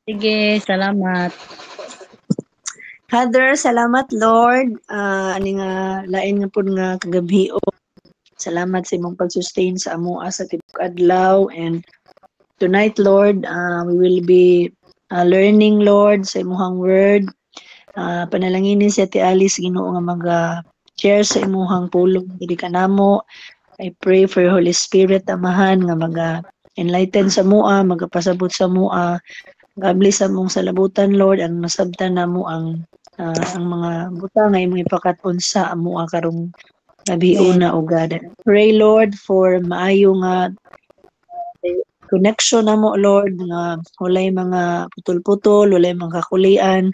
Sige, salamat. Father, salamat Lord. Ani nga lain nga pud nga kagabi. Salamat sa imong pag-sustain sa amoa sa tibok adlaw, and tonight Lord, we will be learning Lord sa imong word. Panalanginin si Ate Alice Ginoo nga share sa imong pulong diri kanamo. I pray for your Holy Spirit amahan nga enlighten sa mua, magapasabot sa mua. Gabli sa mong salabutan Lord, ang nasabtan namo ang mga butang nga imong ipakat-on sa mua karong gabi una o God. Pray Lord for maayo nga connection namo Lord, nga walay mga putol-putol, walay mga kakulian,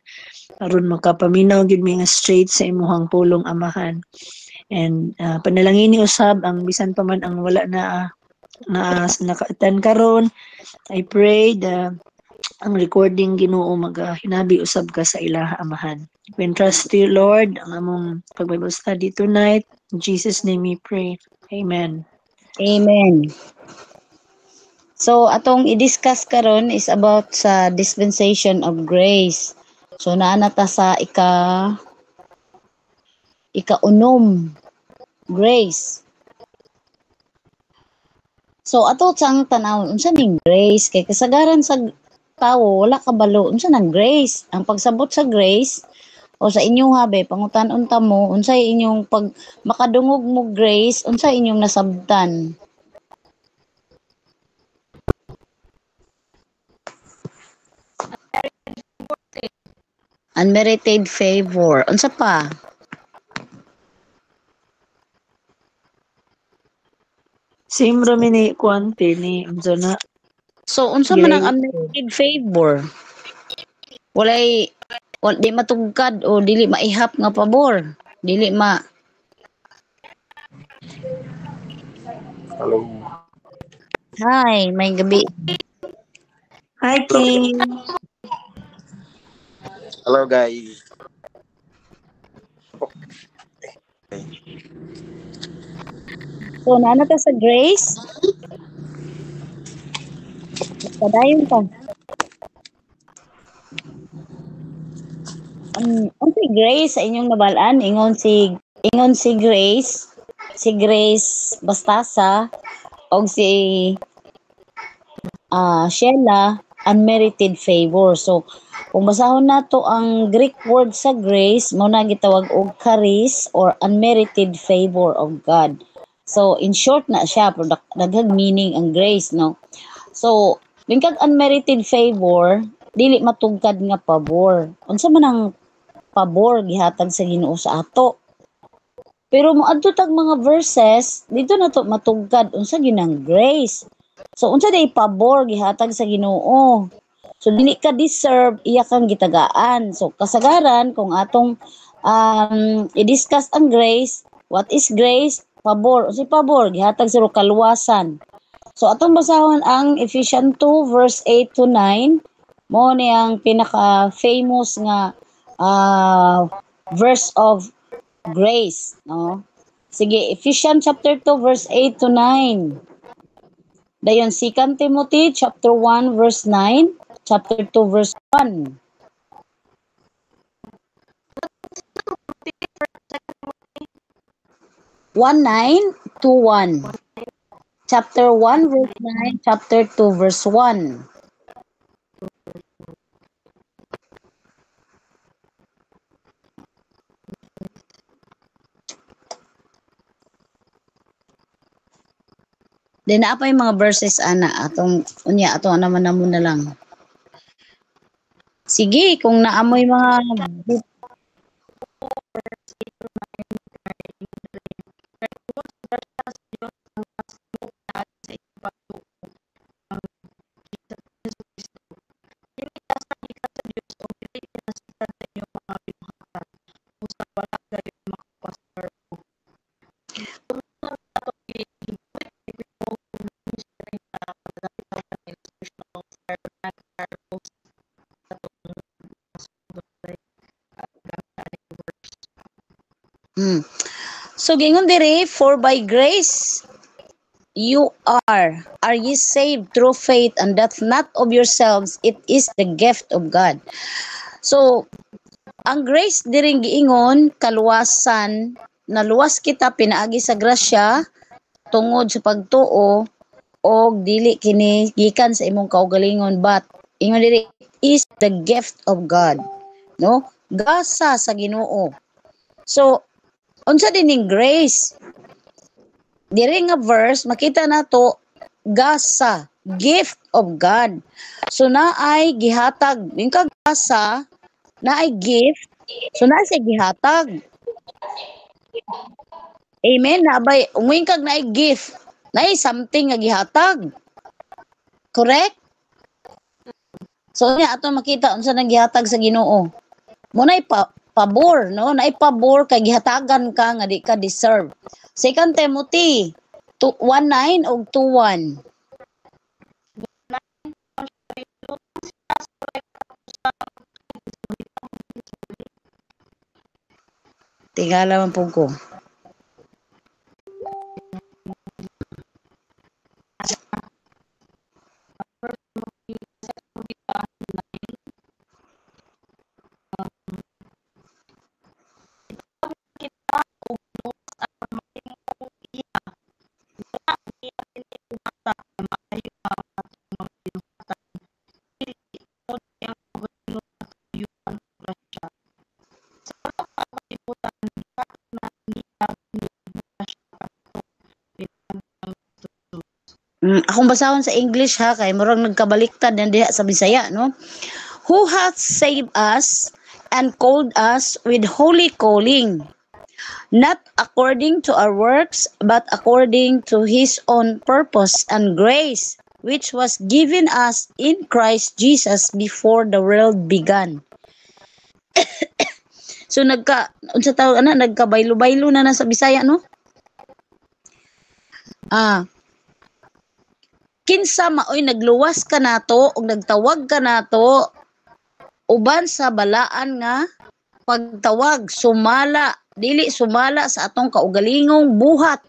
aron makapaminaw gid mi nga straight sa imong pulong amahan. And panalangin ni usab ang bisan pa man ang wala na naka-attend karon. I pray ang recording Ginoo hinabi usab ka sa ilaha amahan. We entrust to you Lord ang among pag-Bible study tonight. In Jesus name we pray. Amen. Amen. So, atong i-discuss karon is about sa dispensation of grace. So, naana ta sa ikaunom, grace. So, ato sang tanaw, unsa ning grace? Kay kasagaran sa tawo, wala kabalo, unsa nang grace? Ang pagsabot sa grace, o sa inyong habi, pangutan-on ta mo, unsay inyong pag makadungog mo grace, unsay inyong nasabtan? Unmerited favor. Unsa pa? Same ra mi ni kuante ni unsa na So, unsa man ang unmerited favor? Wala di matugkad o dili maihap nga pabor. Dili ma Hello. Hi, may gabi. Hi King. Hello guys. So, naana ta sa grace? Padayon pa. Ang si Grace sa inyong nabalaan, ingon si Grace Bastasa og si Sheila, unmerited favor. So, kung basahon nato ang Greek word sa grace, mo na gitawag og charis or unmerited favor of God. So, in short na siya, pero daghang meaning ang grace, no? So, lingkag unmerited favor, dili matugkad nga pabor. Unsa man ang pabor gihatag sa Ginoo sa ato? Pero moadto tag mga verses, dito na to matugkad unsa ginang grace. So unsa day pabor gihatag sa Ginoo? So dili ka deserve iya kang gitagaan. So kasagaran kung atong i-discuss ang grace, what is grace? Pabor. Unsa pabor gihatag sa kaluwasan. So atong basahon ang Ephesians 2 verse 8 to 9. Mo ni ang pinaka famous nga verse of grace, no? Sige, Ephesians chapter 2 verse 8 to 9. Dayon 2 Timothy chapter 1 verse 9, chapter 2 verse 1. One nine to 1. Chapter 1 verse 9, chapter 2 verse 1. Then apa yung mga verses ana atong naman namo na lang. Sige, kung naamoy mga So gingon diri, for by grace you are are ye saved through faith, and that not of yourselves, it is the gift of God. So, ang grace diring giingon, kaluwasan, naluwas kita pinaagi sa grasya, tungod sa pagtuo, o dili kini gikan sa imong kaugalingon, but ingon diri is the gift of God, no? Gasa sa Ginoo. So unsa dining grace? Diri nga verse makita nato gasa, gift of God. So naay gihatag, yung gasa naay gift, so naay siya gihatag. Amen. Nabay umuing kag naay gift, naay something nga gihatag. Correct? So niya ato makita unsa nang gihatag sa Ginoo. Munay pabor, no? Naay pabor kay gihatagan ka nga di ka deserve. 2 Timothy 1:9 ug 2:1. Tingala man pug ko. Akong basahon sa English ha, kay murag nagkabaliktad yan diha sa Bisaya, no? Who hath saved us and called us with holy calling, not according to our works, but according to his own purpose and grace, which was given us in Christ Jesus before the world began. So unsa tawag ana, nagkabaylo-baylo na sa Bisaya, no? Kinsa maoy nagluwas ka nato ug nagtawag ka nato uban sa balaan nga pagtawag, sumala, dili sumala sa atong kaugalingong buhat,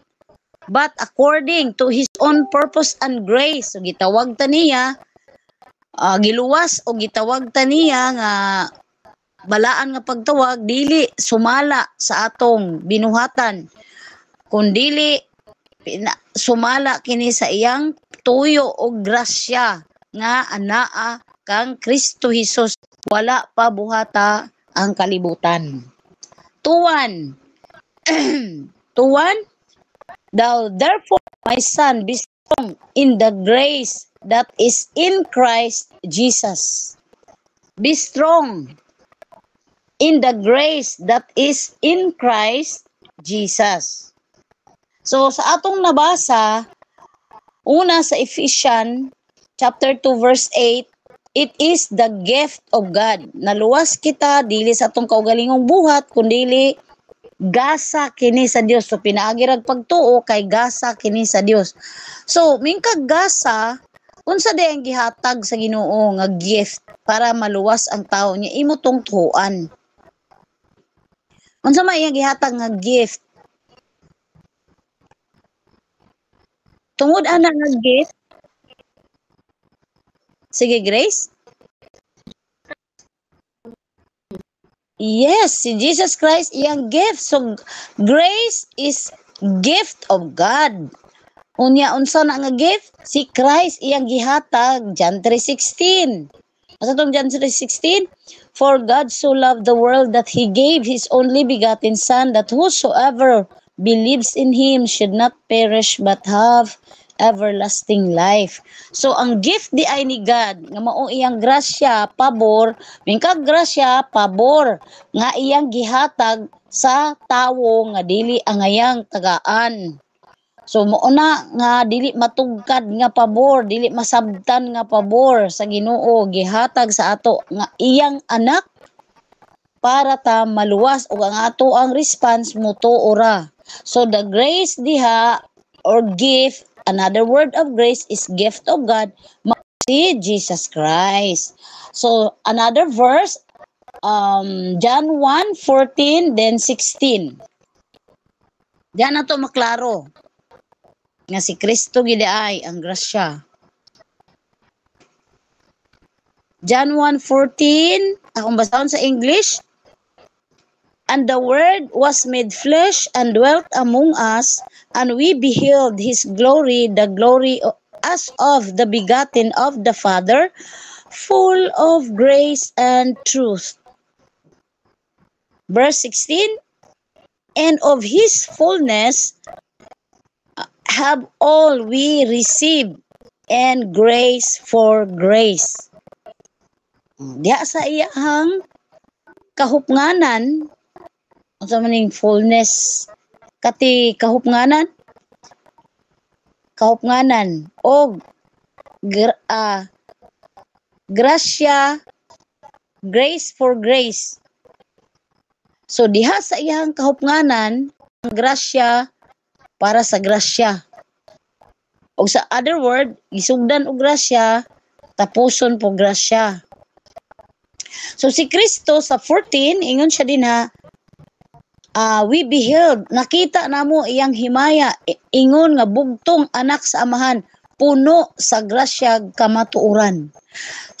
but according to his own purpose and grace. So gitawag ta niya, giluwas o gitawag ta niya nga balaan nga pagtawag, dili sumala sa atong binuhatan, kundili sumala kini sa iyang tuyo o grasya nga anaa kang Kristo Hesus, wala pa buhata ang kalibutan. Tuwan. Tuwan. Thou therefore, my son, be strong in the grace that is in Christ Jesus. Be strong in the grace that is in Christ Jesus. So sa atong nabasa, una sa Ephesians chapter 2 verse 8, it is the gift of God. Naluwas kita dili sa atong kaugalingong buhat kundi gasa kini sa Dios. So pinaagirag pagtuo kay gasa kini sa Dios. So mingkag gasa unsa day ang gihatag sa Ginoo nga gift para maluwas ang tao niya, imo tong tuhuan. Unsa may iyang gihatag nga gift? Tungod ana nga gift. Sige, Grace. Yes, si Jesus Christ iyang gift. So grace is gift of God. Unya unsa na nga gift? Si Christ iyang gihatag. John 3:16. Asa tong John 3:16? For God so loved the world that he gave his only begotten son, that whosoever believes in him should not perish but have everlasting life. So ang gift di ay ni God nga mao iyang grasya, pabor, mingkag grasya, pabor nga iyang gihatag sa tawo nga dili angayang tagaan. So mao na nga dili matugkad nga pabor, dili masabtan nga pabor sa Ginoo gihatag sa ato nga iyang anak para ta maluwas ug ang ato ang response mutuora. So the grace diha or gift, another word of grace is gift of God, si Jesus Christ. So another verse, John 1:14 then 16. Diyan na to maklaro. nga si Kristo gid ay ang grasya. John 1:14, akong basahon sa English. And the Word was made flesh and dwelt among us, and we beheld his glory, the glory as of the begotten of the Father, full of grace and truth. Verse 16, and of his fullness have all we received, and grace for grace. Diya sa iyahang kahupnganan, unsa maning fullness kati kahupnganan og grasya, grace for grace. So diha sa iyang kahupnganan ang grasya para sa grasya, o sa other word gisugdan og grasya tapuson po grasya. So si Kristo sa 14 ingon siya din ha, we beheld, nakita namo iyang himaya, ingon nga bugtong anak sa amahan, puno sa grasya kamatuoran.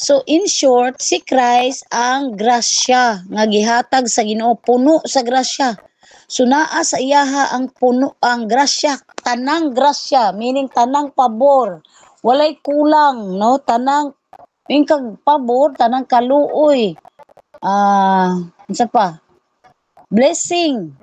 So in short, si Christ ang grasya nga gihatag sa Ginoo, puno sa grasya. So naa sa iyaha ang puno ang grasya, tanang grasya, meaning tanang pabor, walay kulang, no? Tanang kag pabor, tanang kaluoy. Unsa pa? Blessing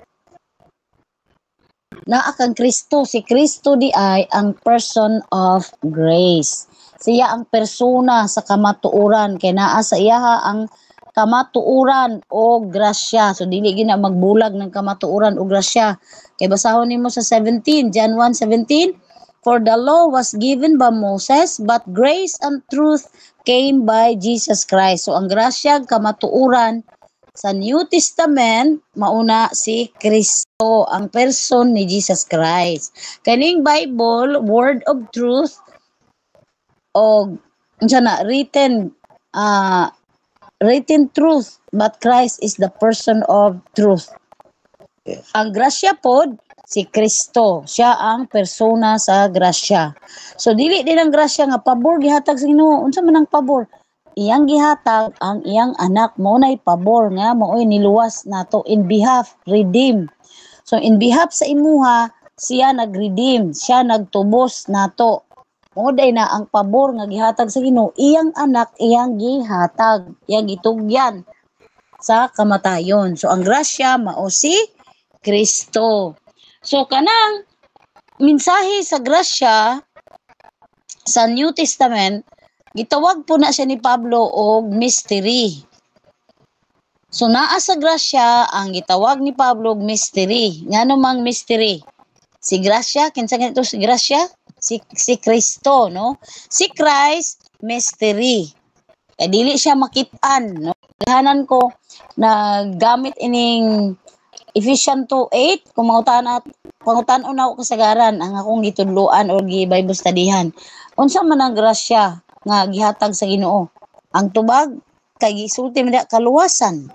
naa kang Kristo. Si Kristo di ay ang person of grace. Siya ang persona sa kamatuoran, kay naa sa iyaha ang kamatuoran o grasya. So dili gina magbulag ng kamatuoran o grasya. Kay basahon nimo sa 17, John 1:17, for the law was given by Moses, but grace and truth came by Jesus Christ. So ang grasya, kamatuoran sa New Testament, mauna si Kristo, ang person ni Jesus Christ. Kaning Bible, word of truth, o written truth, but Christ is the person of truth. Ang grasya pod, si Kristo, siya ang persona sa grasya. So dili din ang grasya nga pabor gihatag sa Ginoo. Unsa man ang pabor? Iyang gihatag ang iyang anak, mo nay pabor nga maoy niluwas nato in behalf, redeem. So in behalf sa imuha, siya nagredeem, siya nagtubos nato. Mo day na ang pabor nga gihatag sa Ginoo, iyang anak iyang gihatag, iyang gitugyan sa kamatayon. So ang grasya mao si Kristo. So kanang mensahe sa grasya sa New Testament, gitawag po na siya ni Pablo og mystery. So naa sa grasya ang gitawag ni Pablo og mystery. Ngano mang mystery? Si grasya, kinsa ganito si grasya? Si Kristo, no? Si Christ, mystery. Eh dili siya makit-an, no? Hanan ko na gamit ining Ephesians 2:8, kung pangutan-on ako kasagaran ang akong gitudloan o gi-Bible studyhan. Unsa man ang grasya nga gihatag sa Ginoo? Ang tubag kay gisulti man kaluwasan.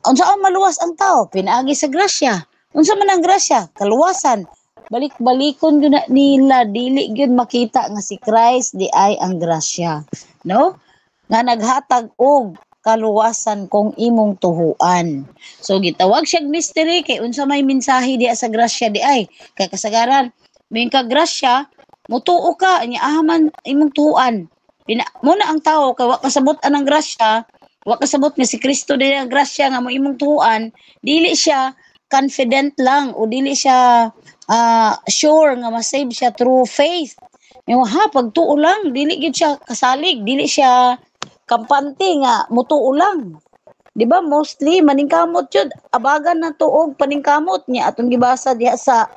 Unsa ang maluwas ang tao? Pinaagi sa grasya. Unsa man ang grasya? Kaluwasan. Balik-balikon gyud nila, dili gyud makita nga si Christ di ay ang grasya, no? Nga naghatag og kaluwasan kung imong tuhuan. So gitawag siya mystery kay unsa may mensahe diya sa grasya di ay. Kay kasagaran may ka grasya, mutuo ka nya ahaman imong tuhuan. Muna ang tao kay wa kasabot anang grasya, wa kasabot nga si Kristo di ang grasya nga mo imong tuhuan, dili siya confident lang o dili siya sure nga ma-save siya through faith. Yung pagtuo lang, dili gyud siya kasalig, dili siya kampante nga mutuo lang. Di ba mostly maningkamot yun, abagan na tuog paningkamot niya atong gibasa diha sa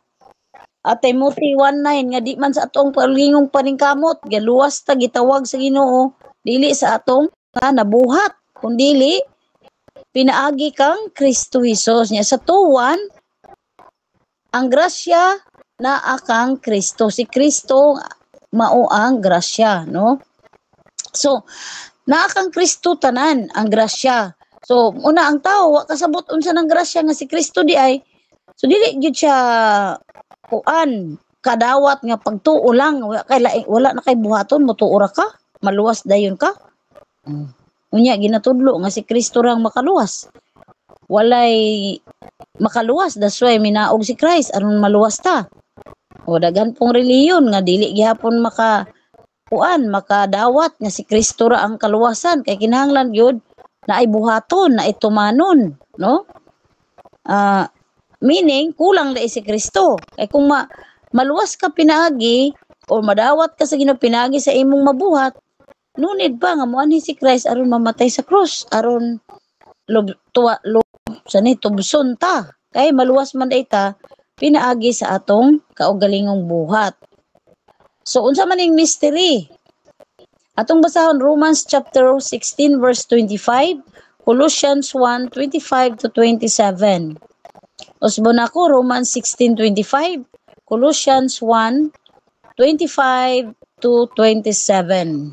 Timothy 1:9 nga di man sa atong palingong paningkamot galuwas ta gitawag sa Ginoo, dili sa atong nabuhat kundili pinaagi kang Kristo Hesus niya. Sa 2:1 ang grasya na akang Kristo, si Kristo mao ang grasya, no? So naa kang Kristo tanan ang grasya. So una ang tao wa kasabot unsa nang grasya nga si Kristo di ay. So dili gyud siya kuan kadawat nga pagtuo lang wala na kay buhaton motuo ra ka, maluwas dayon ka. Unya ginatudlo nga si Kristo rang makaluwas. Walay makaluwas, that's why minaog si Christ aron maluwas ta. O daghan pong reliyon nga dili gihapon makadawat nga si Kristo ra ang kaluwasan kay kinahanglan gyud na ay buhaton, na ay tumanon, no? Meaning kulang dai si Kristo. Kay kung maluwas ka pinaagi o madawat ka sa Ginoo pinaagi sa imong mabuhat, nunid pa nga moanhi si Christ aron mamatay sa krus, aron tubson ta. Kay maluwas man day ta pinaagi sa atong kaugalingong buhat. So unsa man ning mystery? Atong basahon Romans chapter 16 verse 25, Colossians 1:25 to 27. Usbon ako Romans 16:25, Colossians 1:25 to 27.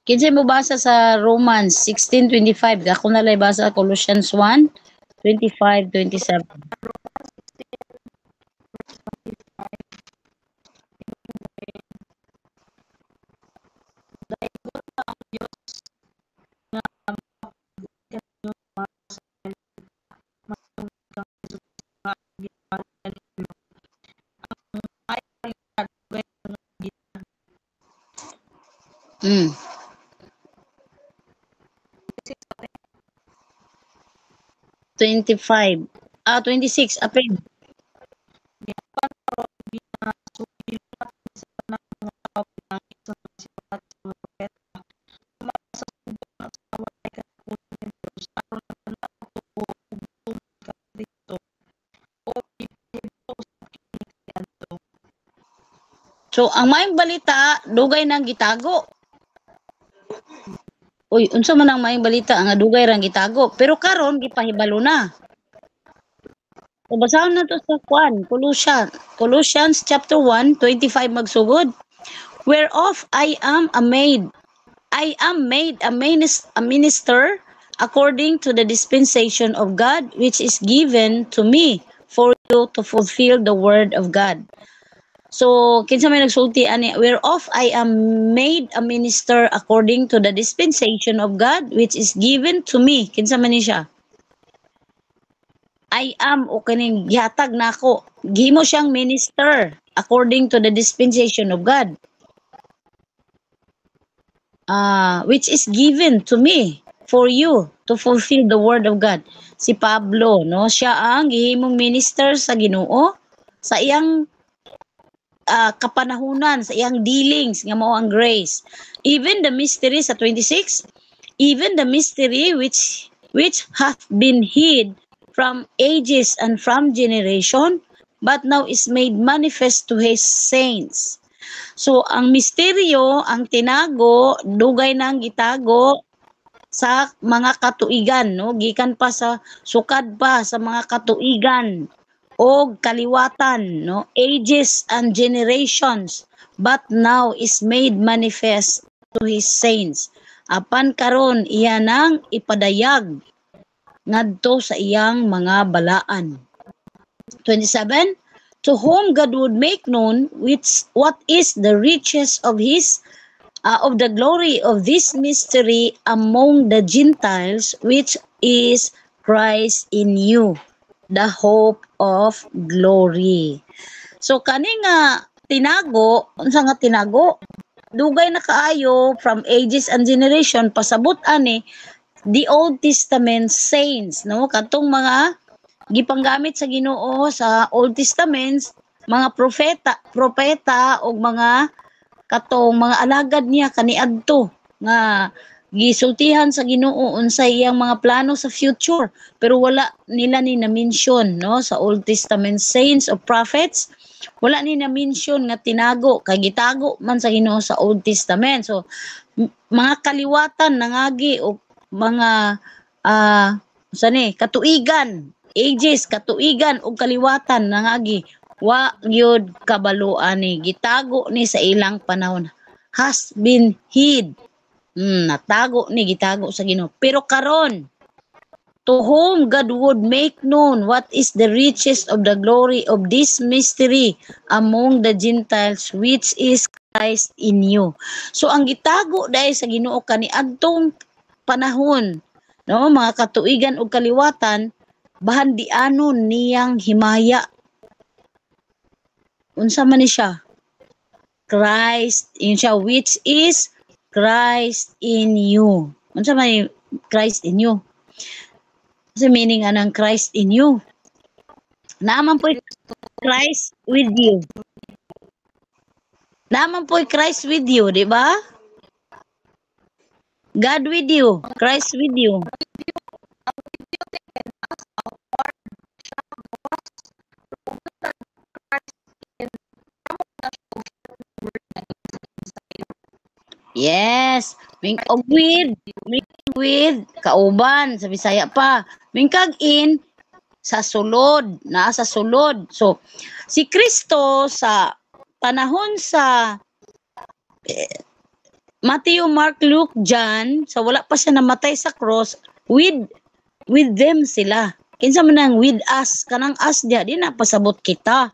Kinsay mo basa sa Romans 16:25? Ako na lay basa Colossians 1:25-27. Mm. 25. 26. Apil. So, ang maayong balita, dugay nang gitago. Uy, unsa man ang maayong balita, ang dugay rang gitago. Pero karon gipahibalo na. So, basahon na to sa Colossians chapter 1:25 magsugod. Whereof I am made a minister according to the dispensation of God, which is given to me for you to fulfill the word of God. So, kinsa may nagsulti ani, whereof I am made a minister according to the dispensation of God, which is given to me. Kinsa man ni siya? I am o kaning gihatag nako. Gihimo siyang minister according to the dispensation of God. Which is given to me for you to fulfill the word of God. Si Pablo, no, siya ang gihimong minister sa Ginoo sa iyang kapanahunan, sa iyang dealings nga mao ang grace. Even the mystery sa 26, even the mystery which hath been hid from ages and from generation, but now is made manifest to his saints. So, ang misteryo, ang tinago, dugay nang gitago sa mga katuigan, no? Gikan pa sa sukad pa sa mga katuigan o kaliwatan, no? Ages and generations, but now is made manifest to his saints. Apan karon iya nang ipadayag ngadto sa iyang mga balaan. 27, to whom God would make known what is the riches of his of the glory of this mystery among the Gentiles, which is Christ in you, the hope of glory. So kani nga tinago, unsa nga tinago? Dugay na kaayo from ages and generation pasabot ani the Old Testament saints, no? Katong mga gipanggamit sa Ginoo sa Old Testament, mga propeta o mga katong mga alagad niya kaniadto nga gisultihan sa Ginoo unsay iyang mga plano sa future, pero wala nila ni na-mention, no, sa Old Testament saints or prophets. Wala ni na-mention nga tinago kay gitago man sa Ginoo sa Old Testament. So mga kaliwatan nangagi o mga katuigan, ages, katuigan o kaliwatan nangagi wa gyud kabaluan ni, gitago ni sa ilang panahon, has been hid. Natago ni, gitago sa Ginoo. Pero karon, to whom God would make known what is the riches of the glory of this mystery among the Gentiles, which is Christ in you. So ang gitago dahil sa Ginoo kaniadtong panahon, no, mga katuigan ug kaliwatan, bahan di anon niyang himaya. Unsa man ni siya? Christ in siya, which is Christ in you. Unsa man ni Christ in you? Kasi meaning anang Christ in you. Naaman po Christ with you. Naaman po Christ with you, di ba? God with you, Christ with you. Yes, with kauban sa Bisaya pa. Mingkag in sa sulod, naa sa sulod. So si Kristo sa panahon sa Matthew, Mark, Luke, John, sa wala pa siya namatay sa cross, with them sila. Kinsa man ang with us, kanang us diha di na pasabot kita,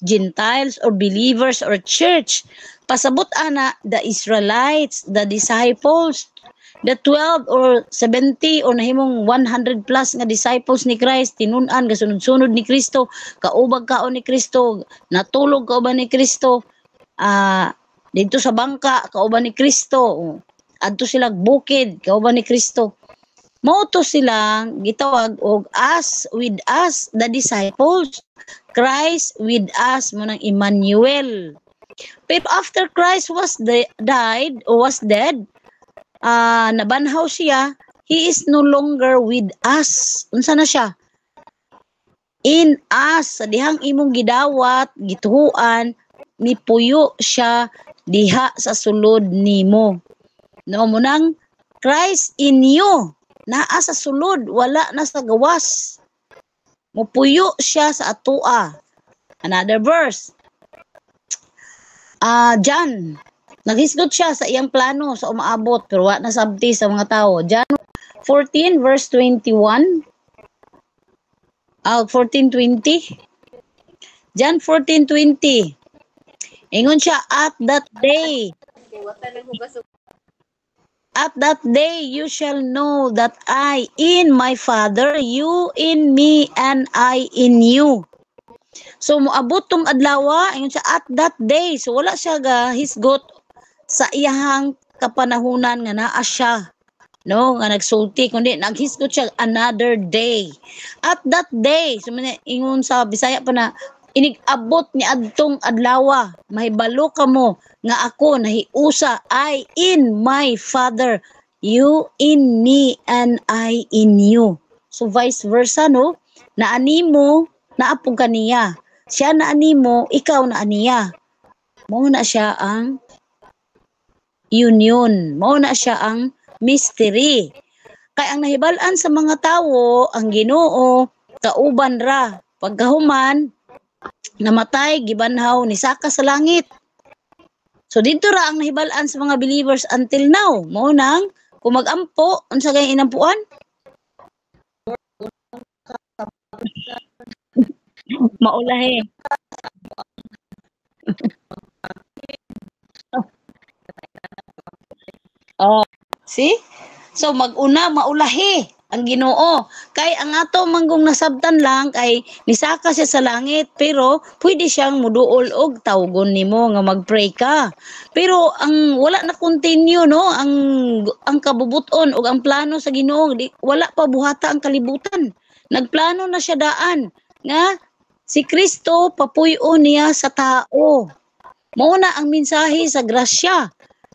Gentiles or believers or church. Pasabot ana the Israelites, the disciples, the 12 or 70 or nahimong 100 plus nga disciples ni Christ, tinun-an gasunod-sunod ni Kristo, kaubag kaon ni Kristo, natulog kauban ni Kristo, dito sa bangka kauban ni Kristo, adto sila bukid kauban ni Kristo. Mao to sila gitawag og us, with us, the disciples, Christ with us mo nang Emmanuel. Pero after Christ was died or was dead, nabanhaw siya, he is no longer with us. Unsa na siya? In us, sa dihang imong gidawat, gituhuan, mipuyo siya diha sa sulod nimo. No mo nang Christ in you, naa sa sulod, wala na sa gawas. Mupuyo siya sa atua. Another verse. John, naghisgot siya sa iyang plano sa umaabot pero wa na sabti sa mga tao. John 14 verse 21. 14:20. John 14:20. Ingon siya, at that day you shall know that I in my Father, you in me, and I in you. So moabot tong adlaw, ingon siya at that day. So wala siya hisgot sa iyahang kapanahunan nga naa siya, no, nga nagsulti, kundi naghisgot siya another day. At that day, so ingon sa Bisaya pa na inig-abot ni adtong adlaw, mahibalo kamo nga ako nahiusa, I in my Father, you in me, and I in you. So vice versa, no, na animo naapog kaniya, siya na animo, ikaw na aniya. Mao na siya ang union, mao na siya ang mystery. Kay ang nahibal-an sa mga tawo, ang Ginoo kauban ra, pagkahuman namatay, gibanhaw ni saka sa langit. So dito ra ang nahibal-an sa mga believers until now. Mao nang kung mag-ampo, unsa kay inampuan? Maulahi. Oh, see? So mag-una maulahi ang Ginoo. Kay ang ato manggong nasabtan lang kay nisaka siya sa langit, pero pwede siyang muduol og tawgon nimo nga mag-pray ka. Pero ang wala na continue, no, ang kabubuton og ang plano sa Ginoo, wala pa buhata ang kalibutan. Nagplano na siya daan nga si Kristo papuyo niya sa tao. Mao na ang mensahe sa grasya.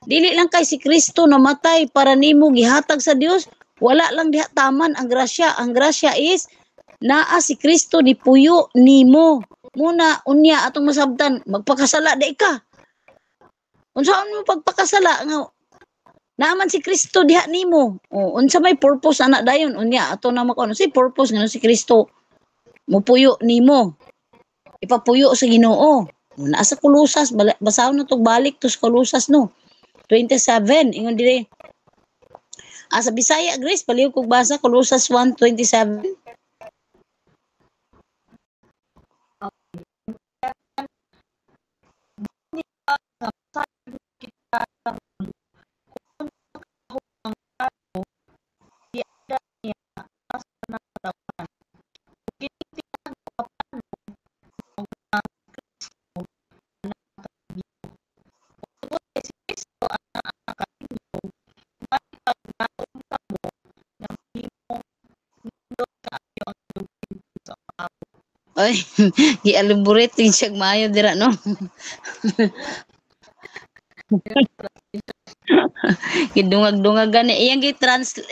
Dili lang kay si Kristo namatay para nimo gihatag sa Dios, wala lang diha taman ang grasya. Ang grasya is naa si Kristo ni puyo nimo. Muna unya atong masabtan, magpakasala di ka. Unsaon mo pagpakasala nga naaman si Kristo diha nimo. O unsa may purpose ana dayon unya ato na makaon si purpose nga si Kristo mupuyo nimo. ipapuyo sa Ginoo. Naa sa Kolosas, basahon na to balik to sa Kolosas no. 27 ingon dire. Sa Bisaya Grace palihog kog basa Kolosas 1:27. Oy, gi-elaborate din siya maayo dira no. Gidungag-dungag gani iyang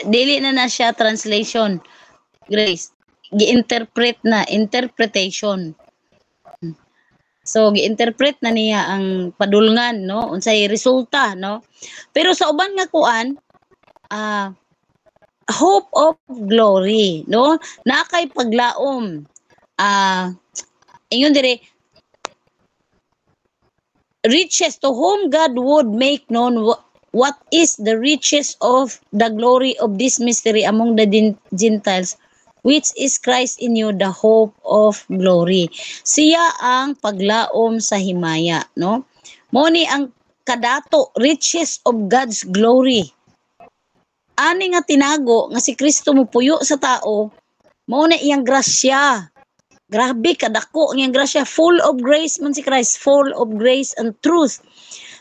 dili na siya translation. Grace, gi-interpret na, interpretation. So gi-interpret na niya ang padulngan no, unsay resulta no. Pero sa uban nga kuan, hope of glory no, na kay paglaom. Ingon dire, riches to whom God would make known what is the riches of the glory of this mystery among the Gentiles, which is Christ in you, the hope of glory. Siya ang paglaom sa himaya, no? Mao ni ang kadato, riches of God's glory. Ani nga tinago nga si Kristo mopuyo sa tao, mao na iyang grasya. Grabe kadako ang iyang grasya, full of grace man si Christ, full of grace and truth.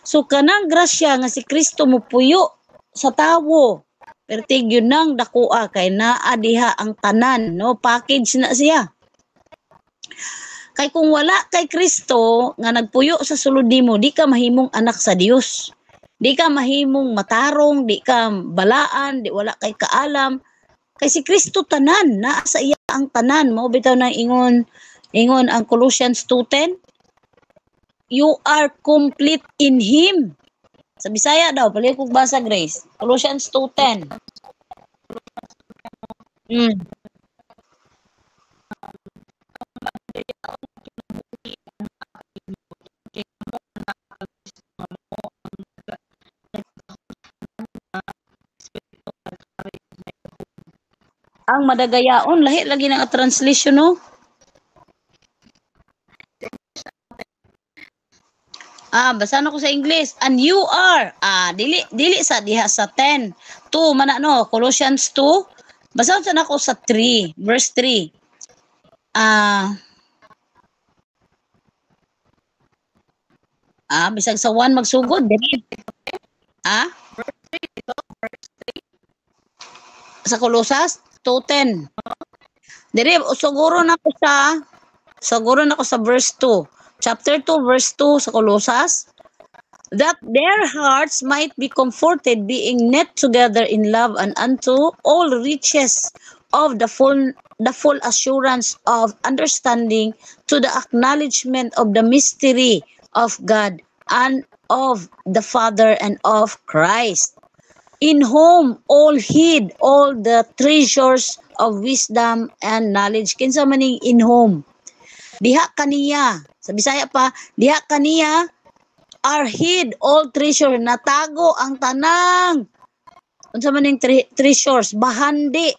So kanang grasya nga si Kristo mopuyo sa tawo, pertig yun nang dakoa kay naa diha ang tanan, no? Package na siya. Kay kung wala kay Kristo nga nagpuyo sa sulod nimo, di ka mahimong anak sa Dios. Di ka mahimong matarong, di ka balaan, di wala kay kaalam. Kay si Kristo tanan, naa sa iya ang tanan. Mao bitaw na ingon ang Colossians 2:10. You are complete in Him. Sa Bisaya daw, pali kog basa Grace. Colossians 2:10. Ang madagayaon, lahi lagi ng translation no. Basa na ko sa English. And you are, dili sa diha sa 10. 2 man no, Colossians 2. Basa na ko sa 3, verse 3. Bisag sa 1 magsugod, dili. Sa Colossus 2:10. Dili siguro na ko sa verse 2. Chapter 2 verse 2 sa Colossus, that their hearts might be comforted, being knit together in love, and unto all riches of the full assurance of understanding, to the acknowledgement of the mystery of God and of the Father and of Christ, in whom all hid all the treasures of wisdom and knowledge. Kinsa maning in whom? Diha kaniya, sa Bisaya pa, diha kaniya are hid all treasure, natago ang tanang. Unsa maning treasures? Bahandi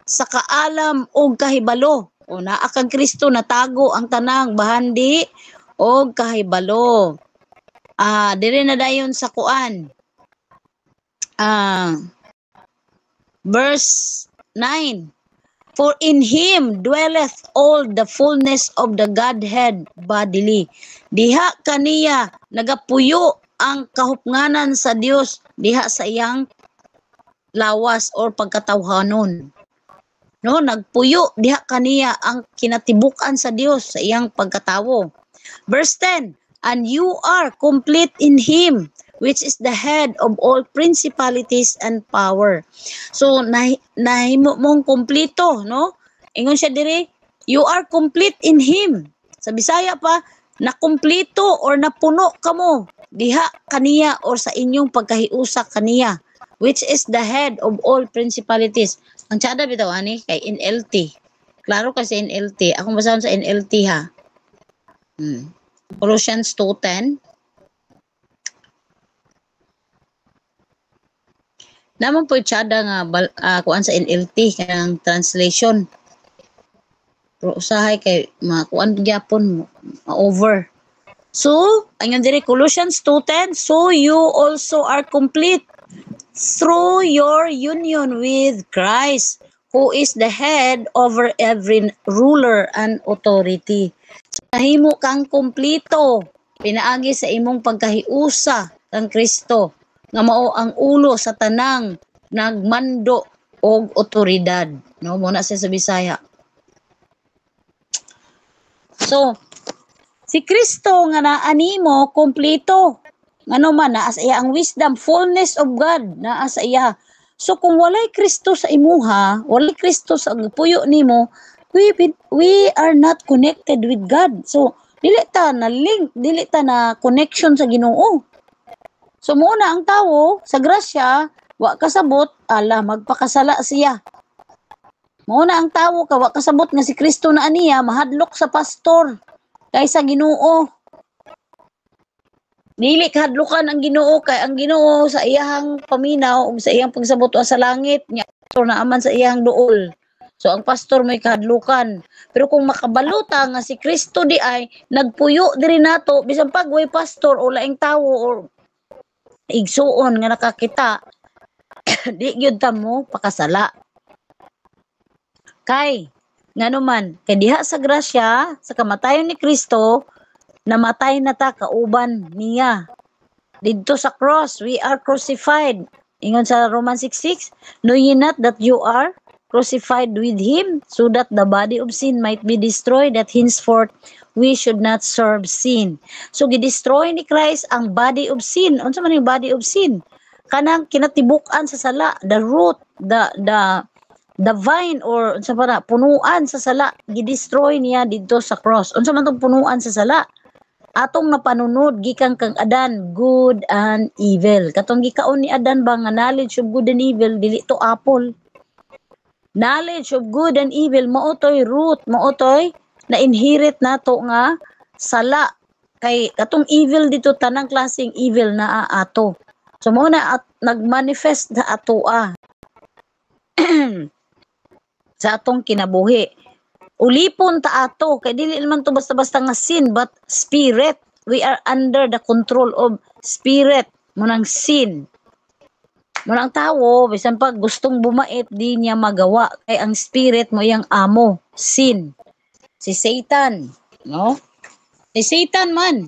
sa kaalam og kahibalo. O naa kang Kristo, natago ang tanang bahandi og kahibalo. Dire na dayon sa kuan. Verse 9. For in Him dwelleth all the fullness of the Godhead bodily. Diha kaniya nagapuyo ang kahupnganan sa Dios diha sa iyang lawas or pagkatawhanon. No, nagpuyo diha kaniya ang kinatibuk-an sa Dios sa iyang pagkatawo. Verse 10. And you are complete in Him, which is the head of all principalities and power. So nahimo mong kompleto, no? Ingon siya diri, you are complete in Him. Sa Bisaya pa, nakumpleto or napuno kamo diha kaniya or sa inyong pagkahiusa kaniya, which is the head of all principalities. Ang tsada bitaw ani kay NLT. Klaro kasi NLT. Akong basahon sa NLT ha. Colossians 2:10. Naman po tsada nga kuan sa NLT kanang translation. Pero usahay kay makuan gyapon ma-over. So, ang diri Colossians 2:10, so you also are complete through your union with Christ, who is the head over every ruler and authority. So, nahimo kang kumplito pinaagi sa imong pagkahiusa kang Kristo nga mao ang ulo sa tanang nagmando og otoridad, no, mo na sa Bisaya. So, si Kristo nga naanimo kumplito. Ngano man naa sa iya ang wisdom, fullness of God naa sa iya. So kung walay Kristo sa imuha, walay Kristo sa puyo nimo, we are not connected with God. So dili ta na link, dili ta na connection sa Ginoo. So muna ang tawo sa grasya, wa kasabot ala magpakasala siya. Muna ang tawo ka wa kasabot nga si Kristo na aniya mahadlok sa pastor kaysa Ginoo. Dili kahadlukan ang Ginoo kay ang Ginoo sa iyang paminaw ug sa iyang pagsabot sa langit nya pastor na aman sa iyang duol. So ang pastor may kahadlukan. Pero kung makabaluta nga si Kristo di ay nagpuyo diri nato bisan pag way pastor o laing tawo or igsuon nga nakakita di gyud ta mo pakasala. Kay ngano man kay diha sa grasya sa kamatayon ni Kristo namatay na ta kauban niya. Didto sa cross, we are crucified. Ingon sa Romans 6:6, know ye not that you are crucified with him, so that the body of sin might be destroyed, that henceforth we should not serve sin. So gidestroy ni Christ ang body of sin. Unsa man yung body of sin? Kanang kinatibuk-an sa sala, the root, the vine or unsa pa na punuan sa sala, gidestroy niya didto sa cross. Unsa man tong punuan sa sala? Atong napanunod gikan kang Adan, good and evil. Katong gikaon ni Adan ba nga knowledge of good and evil dili to apple. Knowledge of good and evil mao toy root, mao toy na inherit nato nga sala. Kay katong evil dito tanang klaseng evil na ato. So mao na nagmanifest sa atoa sa atong kinabuhi. Ulipon ta ato kay dili naman to basta-basta nga sin but spirit. We are under the control of spirit munang sin. Munang tawo bisan pag gustong bumait di niya magawa kay ang spirit mo yang amo, sin. Si Satan, no? Si Satan man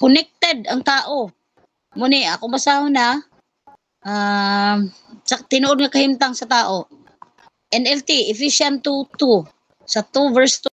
connected ang tao. Muni ako basahon na sa tinuod nga kahimtang sa tao. NLT Ephesians 2:2 sa 2 verse 2